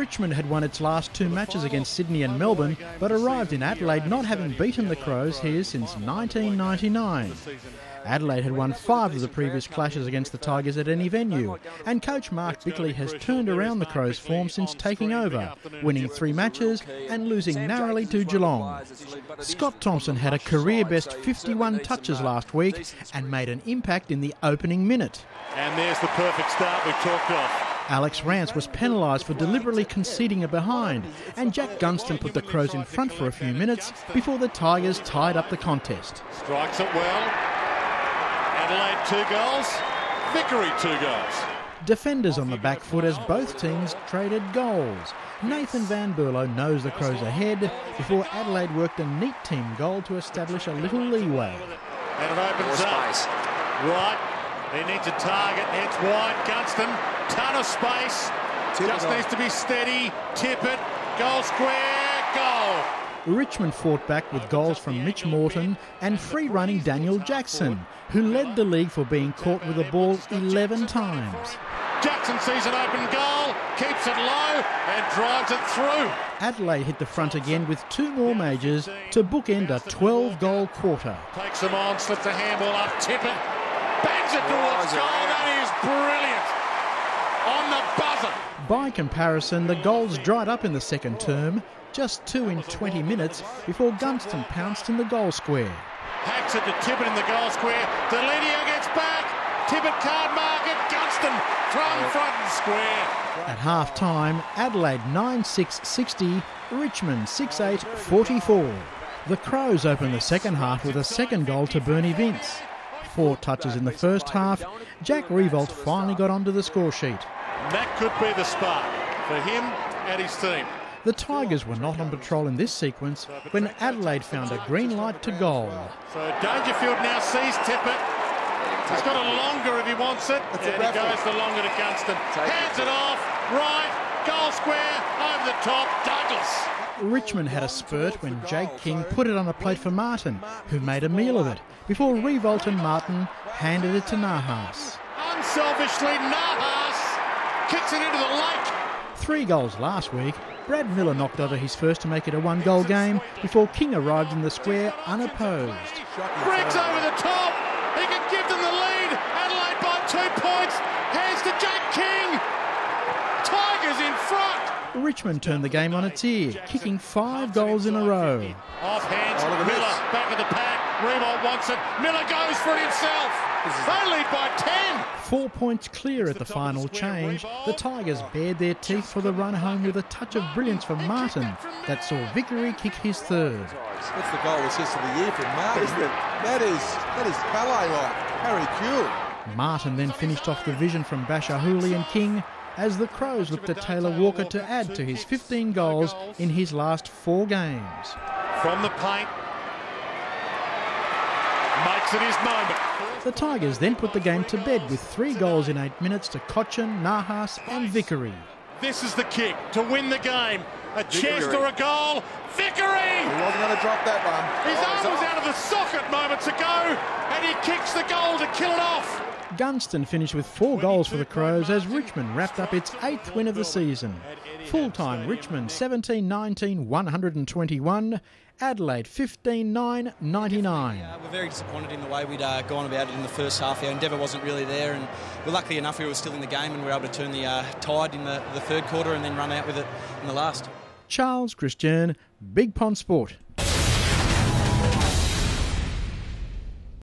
Richmond had won its last two matches against Sydney and Melbourne, but arrived in Adelaide not having beaten the Crows here since 1999. Adelaide had won 5 of the previous clashes against the Tigers at any venue, and coach Mark Bickley has turned around the Crows' form since taking over, winning 3 matches and losing narrowly to Geelong. Scott Thompson had a career-best 51 touches last week and made an impact in the opening minute. And there's the perfect start we talked of. Alex Rance was penalised for deliberately conceding a behind, and Jack Gunston put the Crows in front for a few minutes before the Tigers tied up the contest. Strikes it well. Adelaide 2 goals, Vickery 2 goals. Defenders on the back foot as both teams traded goals. Nathan Van Berlo knows the Crows ahead before Adelaide worked a neat team goal to establish a little leeway. And it opens up. Right, he needs a target, heads wide, Gunston, ton of space. Just needs to be steady, tip it, goal square, goal. Richmond fought back with goals from Mitch Morton and free-running Daniel Jackson, who led the league for being caught with the ball 11 times. Jackson sees an open goal, keeps it low and drives it through. Adelaide hit the front again with 2 more majors to bookend a 12-goal quarter. Takes them on, slips a handball up, tip it, bangs it towards goal. That is brilliant. On the buzzer. By comparison, the goals dried up in the second term, just 2 in 20 minutes before Gunston pounced in the goal square. Hacks it to Tippett in the goal square. Delidio gets back. Tippett can't mark it. Gunston thrown front and square. At half-time, Adelaide 9-6-60, Richmond 6-8-44. The Crows opened the second half with a second goal to Bernie Vince. 4 touches in the first half, Jack Riewoldt finally got onto the score sheet. That could be the spark for him and his team. The Tigers were not on patrol in this sequence when Adelaide found a green light to goal. So Dangerfield now sees Tippett. He's got it longer if he wants it. And he goes the longer to Gunston. Hands it off, right, goal square, over the top, Douglas. Richmond had a spurt when Jake King put it on a plate for Martin, who made a meal of it, before Riewoldt and Martin handed it to Nahas. Unselfishly, Nahas kicks it into the lake. 3 goals last week. Brad Miller knocked over his first to make it a 1-goal game before King arrived in the square unopposed. Briggs over the top. He can give them the lead. Adelaide by 2 points. Hands to Jack King. Tigers in front. Richmond turned the game on its ear, kicking 5 goals in a row. Off hands, Miller back of the pack. Riewoldt wants it. Miller goes for it himself. They lead by 10. 4 points clear at the final change, the Tigers bared their teeth for the run home with a touch of brilliance from Martin that saw Vickery kick his 3rd. That's the goal assist of the year from Martin. That is Pele-like, Harry Kuehl. Martin then finished off the vision from Basher Hooley and King as the Crows looked at Taylor Walker to add to his 15 goals in his last 4 games. From the paint, makes it his moment. The Tigers then put the game to bed with 3 goals in 8 minutes to Cochin, Nahas and Vickery. This is the kick to win the game. A chest or a goal. Vickery! He wasn't going to drop that one. His arm was out of the socket moments ago, and he kicks the goal to kill it off. Gunston finished with 4 goals for the Crows as Richmond wrapped up its 8th win of the season. Full-time Richmond 17-19, 121. Adelaide 15-9, 99. We're very disappointed in the way we'd gone about it in the first half. Our endeavour wasn't really there, and luckily enough we were still in the game and we were able to turn the tide in the third quarter and then run out with it in the last. Charles Christian, Big Pond Sport.